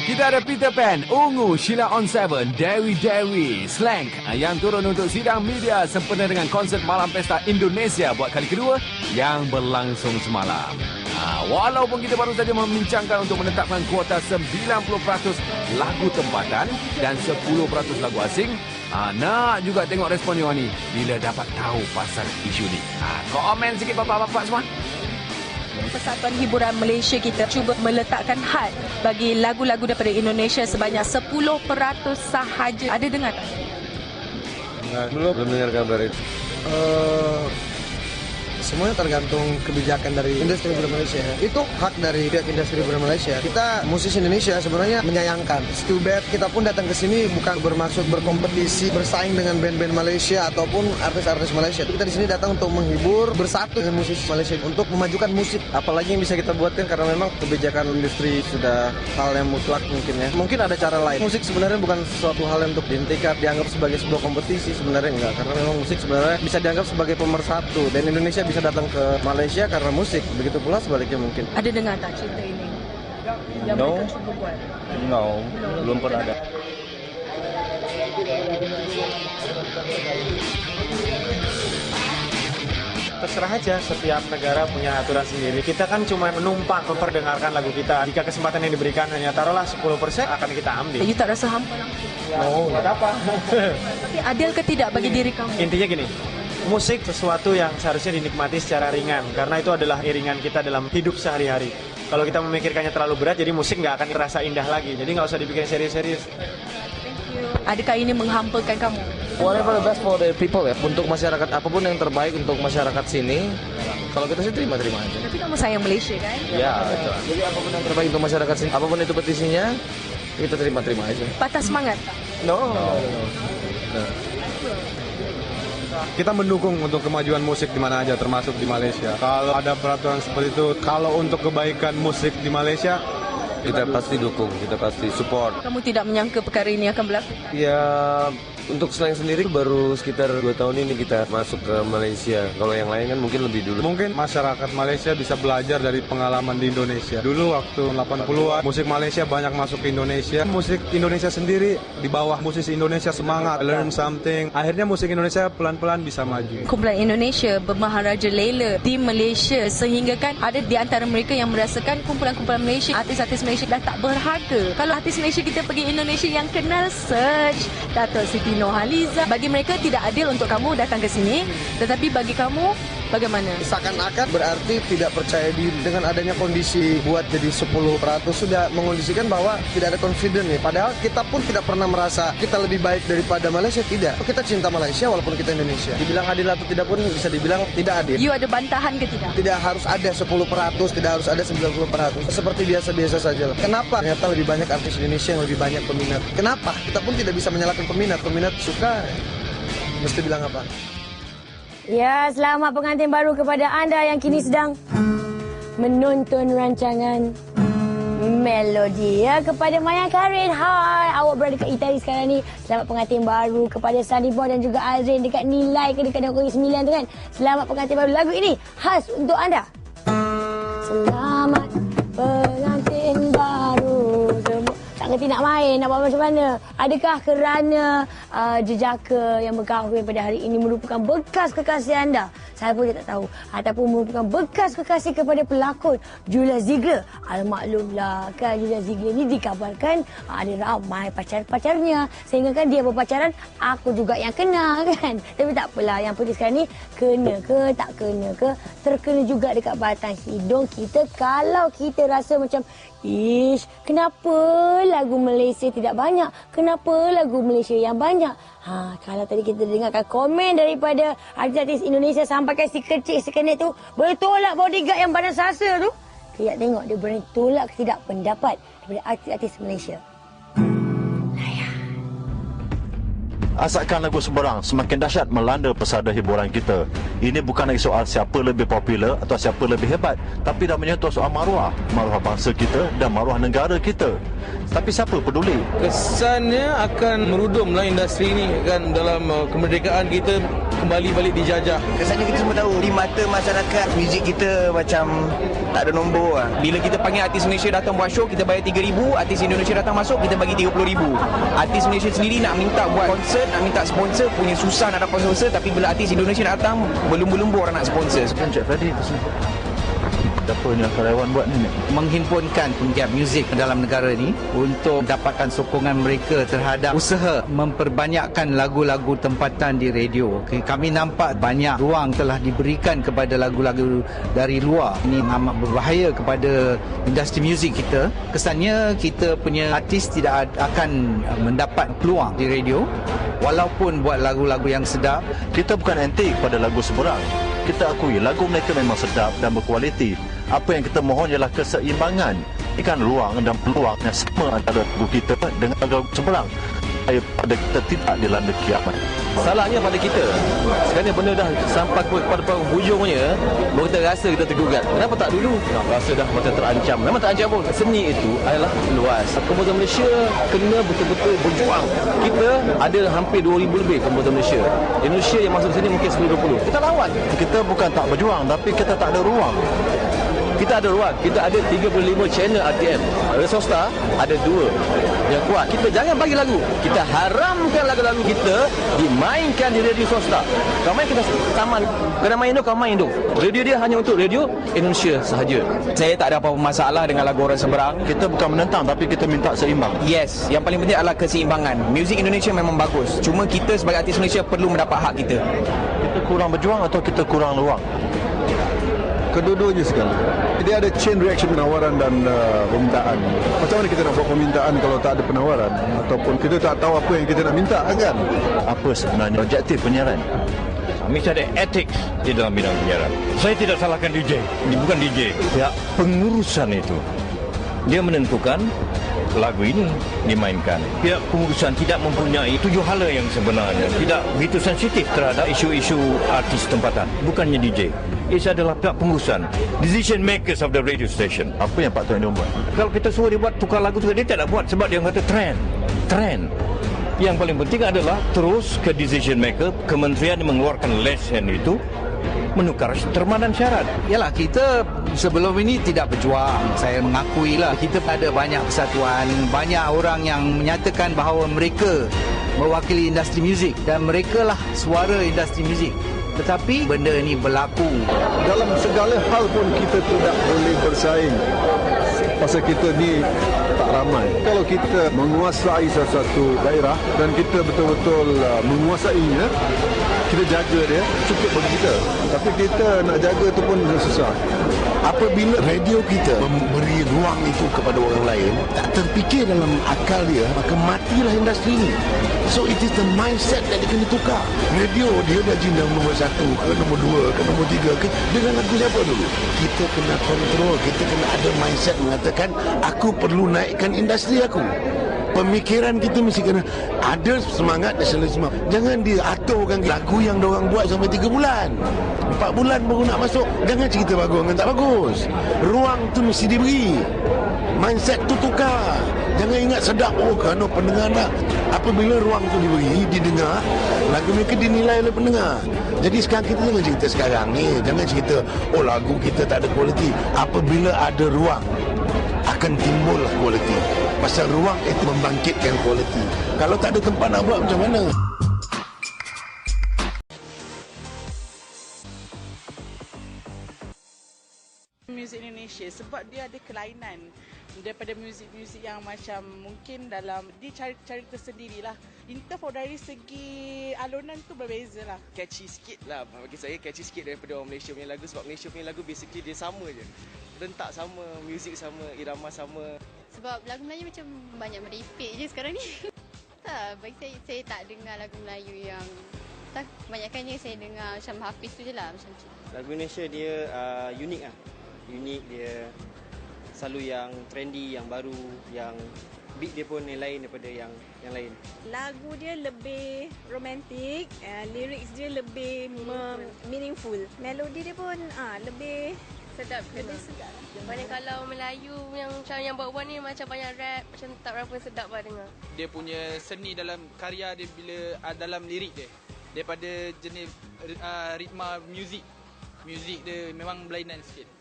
Kita ada Peter Pan, Ungu, Sheila on 7, Dewi, Slank yang turun untuk sidang media sempena dengan konsert Malam Pesta Indonesia buat kali kedua yang berlangsung semalam. Walaupun kita baru saja membincangkan untuk menetapkan kuota 90% lagu tempatan dan 10% lagu asing, nak juga tengok respon Yohan ni bila dapat tahu pasal isu ni. Komen sikit bapak-bapak semua. Persatuan Hiburan Malaysia kita cuba meletakkan had bagi lagu-lagu daripada Indonesia sebanyak 10% sahaja. Ada dengar tak? Belum dengar kabar itu. Semuanya tergantung kebijakan dari industri hiburan Malaysia. Itu hak dari pihak industri hiburan Malaysia. Kita musisi Indonesia sebenarnya menyayangkan. It's too bad kita pun datang ke sini bukan bermaksud berkompetisi, bersaing dengan band-band Malaysia ataupun artis-artis Malaysia. Kita di sini datang untuk menghibur, bersatu dengan musisi Malaysia untuk memajukan musik. Apalagi yang bisa kita buatkan karena memang kebijakan industri sudah hal yang mutlak mungkin ya. Mungkin ada cara lain. Musik sebenarnya bukan sesuatu hal yang untuk dihentikan, dianggap sebagai sebuah kompetisi, sebenarnya enggak. Karena memang musik sebenarnya bisa dianggap sebagai pemersatu dan Indonesia bisa datang ke Malaysia karena musik, begitu pula sebaliknya mungkin. Ada dengar tak cerita ini? Yang No. mereka cuba buat? No, belum pernah ada. Terserah aja, setiap negara punya aturan sendiri. Kita kan cuma menumpang memperdengarkan lagu kita. Jika kesempatan yang diberikan hanya taruhlah 10% akan kita ambil. You tak rasa hampa langsung? No, nggak apa. Tapi adil ke tidak bagi diri kamu? Intinya gini, musik sesuatu yang seharusnya dinikmati secara ringan. Karena itu adalah iringan kita dalam hidup sehari-hari. Kalau kita memikirkannya terlalu berat, jadi musik nggak akan terasa indah lagi. Jadi nggak usah dibikin serius-serius. Adakah ini menghampakan kamu? Whatever the best for the people ya. Untuk masyarakat, apapun yang terbaik untuk masyarakat sini. Kalau kita sih terima-terima aja. Tapi kamu sayang Malaysia kan? Ya, betul. Jadi apapun yang terbaik untuk masyarakat sini, apapun itu petisinya, kita terima-terima aja. Patah semangat tak? No. Kita mendukung untuk kemajuan musik di mana aja, termasuk di Malaysia. Kalau ada peraturan seperti itu, kalau untuk kebaikan musik di Malaysia, Kita pasti dukung, kita pasti support. Kamu tidak menyangka perkara ini akan berlaku? Ya, untuk Slank sendiri baru sekitar 2 tahun ini kita masuk ke Malaysia. Kalau yang lain kan mungkin lebih dulu. mungkin masyarakat Malaysia bisa belajar dari pengalaman di Indonesia. Dulu waktu 80-an, musik Malaysia banyak masuk ke Indonesia. Musik Indonesia sendiri, di bawah musisi Indonesia semangat, learn something. Akhirnya musik Indonesia pelan-pelan bisa maju. Kumpulan Indonesia bermaharaja lela di Malaysia sehingga kan ada di antara mereka yang merasakan kumpulan-kumpulan Malaysia, artis-artis Malaysia dah tak berharga. Kalau artis Malaysia kita pergi Indonesia yang kenal search Dato' Siti Nurhaliza, bagi mereka tidak adil untuk kamu datang ke sini, tetapi bagi kamu bagaimana? Seakan-akan berarti tidak percaya diri dengan adanya kondisi buat jadi 10% sudah mengondisikan bahwa tidak ada confident nih. Padahal kita pun tidak pernah merasa kita lebih baik daripada Malaysia, tidak. Kita cinta Malaysia walaupun kita Indonesia. Dibilang adil atau tidak pun bisa dibilang tidak adil. You ada bantahan ke tidak? Tidak harus ada 10%, tidak harus ada 90%. Seperti biasa-biasa saja. Kenapa? Ternyata lebih banyak artis Indonesia yang lebih banyak peminat. Kenapa? Kita pun tidak bisa menyalahkan peminat. Peminat suka, mesti bilang apa? Ya, selamat pengantin baru kepada anda yang kini sedang menonton rancangan Melodi. Ya, kepada Maya Karin, hai, awak berada kat Itali sekarang ni. Selamat pengantin baru kepada Sunny Boy dan juga Azrin dekat Nilai ke dekat Negeri 9 tu kan. Selamat pengantin baru. Lagu ini khas untuk anda. Selamat pengantin baru. Tak ngerti nak main, nak buat macam mana. Adakah kerana jejaka yang berkahwin pada hari ini merupakan bekas kekasih anda? Saya pun tak tahu. Ataupun merupakan bekas kekasih kepada pelakon Julia Ziegler. Almaklumlah kan, Julia Ziegler ni dikabarkan ada ramai pacar-pacarnya. Sehingga kan dia berpacaran, aku juga yang kena kan. Tapi tak apalah, yang penting sekarang ni kena ke tak kena ke, terkena juga dekat batang hidung kita. Kalau kita rasa macam, ish, kenapa lagu Malaysia tidak banyak? Kenapa lagu Malaysia yang banyak? Kalau tadi kita dengarkan komen daripada artis-artis Indonesia sampaikan si kecil, si kenek tu bertolak bodyguard yang badan sasa tu. Kita tengok dia berani tolak tidak pendapat daripada artis-artis Malaysia. Asalkan lagu seberang semakin dahsyat melanda pesada hiburan kita. Ini bukan lagi soal siapa lebih popular atau siapa lebih hebat, tapi dah menyentuh soal maruah bangsa kita dan maruah negara kita. Tapi siapa peduli? Kesannya akan merudumlah industri ini kan, dalam kemerdekaan kita kembali balik dijajah. Kesannya kita semua tahu di mata masyarakat muzik kita macam tak ada nombor lah. Bila kita panggil artis Malaysia datang buat show, kita bayar 3,000. Artis Indonesia datang masuk, kita bagi 30,000. Artis Malaysia sendiri nak minta buat konsert, nak minta sponsor, punya susah nak dapat sponsor. Tapi bila artis Indonesia datang, berlumba-lumba orang nak sponsor. Encik Fadi, apa yang karyawan buat ni? Menghimpunkan penggiat muzik dalam negara ni untuk mendapatkan sokongan mereka terhadap usaha memperbanyakkan lagu-lagu tempatan di radio. Kami nampak banyak ruang telah diberikan kepada lagu-lagu dari luar. Ini amat berbahaya kepada industri muzik kita. Kesannya kita punya artis tidak akan mendapat peluang di radio walaupun buat lagu-lagu yang sedap. Kita bukan anti kepada lagu seberang. Kita akui lagu mereka memang sedap dan berkualiti. Apa yang kita mohon ialah keseimbangan. Ikan ruang dan peluang yang sama antara lagu kita dengan lagu seberang. Pada kita tidak dilanda kiamat. Salahnya pada kita. Sekarang benda dah sampai kepada hujungnya, baru kita rasa kita tergugat. Kenapa tak dulu? Rasa dah macam terancam. Memang terancam pun. Seni itu adalah luas. Komposer Malaysia kena betul-betul berjuang. Kita ada hampir 2,000 lebih komposer Malaysia. Indonesia yang masuk sini mungkin 10-20. Kita lawan. Kita bukan tak berjuang, tapi kita tak ada ruang. Kita ada ruang. Kita ada 35 channel RTM. Radio swasta ada 2 yang kuat. Kita jangan bagi lagu. Kita haramkan lagu-lagu kita dimainkan di radio swasta. Kau main kita taman. Kau main kau main tu. Radio dia hanya untuk radio Indonesia sahaja. Saya tak ada apa-apa masalah dengan lagu orang seberang. Kita bukan menentang, tapi kita minta seimbang. Yes, yang paling penting adalah keseimbangan. Muzik Indonesia memang bagus. Cuma kita sebagai artis Malaysia perlu mendapat hak kita. Kita kurang berjuang atau kita kurang ruang? Kedua-duanya sekali. Dia ada chain reaction penawaran dan permintaan. Macam mana kita nak buat permintaan kalau tak ada penawaran? Ataupun kita tak tahu apa yang kita nak minta, kan? Apa sebenarnya objektif penyiaran? Mesti ada etik di dalam bidang penyiaran. Saya tidak salahkan DJ. Dia bukan DJ. Pihak pengurusan itu. Dia menentukan lagu ini dimainkan. Pihak pengurusan tidak mempunyai tuju hala yang sebenarnya. Tidak begitu sensitif terhadap isu-isu artis tempatan. Bukannya DJ. Ia adalah pihak pengurusan. Decision makers of the radio station. Apa yang Pak Tuan dia buat? Kalau kita suruh dia buat tukar lagu, dia tak nak buat sebab dia kata trend. Yang paling penting adalah terus ke decision maker. Kementerian mengeluarkan lesen itu menukar terma dan syarat. Yalah, kita sebelum ini tidak berjuang. Saya mengakui lah, kita ada banyak persatuan, banyak orang yang menyatakan bahawa mereka mewakili industri muzik dan mereka lah suara industri muzik. Tetapi benda ini berlaku. Dalam segala hal pun kita tidak boleh bersaing. Pasal kita ni tak ramai. Kalau kita menguasai sesuatu daerah dan kita betul-betul menguasainya, kita jaga dia, cukup bagi kita. Tapi kita nak jaga tu pun susah. Apabila radio kita memberi ruang itu kepada orang lain, tak terfikir dalam akal dia, maka matilah industri ini. So it is the mindset that dia kena tukar. Radio dia dah jenam nombor 1 ke nombor 2 ke nombor 3 ke, dengan lagu siapa dulu? Kita kena kontrol, kita kena ada mindset mengatakan aku perlu naikkan industri aku. Pemikiran kita mesti kena ada semangat nasionalisme. Jangan diaturkan lagu yang diorang buat sampai 3 bulan 4 bulan baru nak masuk. Jangan cerita bagus dengan tak bagus. Ruang tu mesti diberi. Mindset tu tukar. Jangan ingat sedap kerana pendengar nak. Apabila ruang tu diberi, didengar, lagu mereka dinilai oleh pendengar. Jadi sekarang kita jangan cerita sekarang ni. Jangan cerita lagu kita tak ada kualiti. Apabila ada ruang, akan timbul kualiti. Pasal ruang itu membangkitkan kualiti. Kalau tak ada tempat nak buat, macam mana? Muzik Indonesia sebab dia ada kelainan daripada muzik-muzik yang macam mungkin dalam dia cari tersendirilah. In terms of dari segi alunan tu berbeza lah. Catchy sikit lah, bagi saya catchy sikit daripada orang Malaysia punya lagu. Sebab Malaysia punya lagu basically dia sama je, rentak sama, muzik sama, irama sama. Sebab lagu Melayu macam banyak merepek je sekarang ni. Tak, bagi saya tak dengar lagu Melayu yang tak, kebanyakannya saya dengar macam Hafiz tu je lah macam tu. Lagu Indonesia dia unik lah. Unik, dia selalu yang trendy, yang baru, yang beat dia pun yang lain daripada yang lain. Lagu dia lebih romantik, lyrics dia lebih meaningful. Melodi dia pun lebih sedap. Lebih sedap. Banyak kalau Melayu yang macam yang buat-buat ni macam banyak rap, macam tak berapa sedap lah dengar. Dia punya seni dalam karya dia bila dalam lirik dia. Daripada jenis ritma muzik. Muzik dia memang berlainan sikit.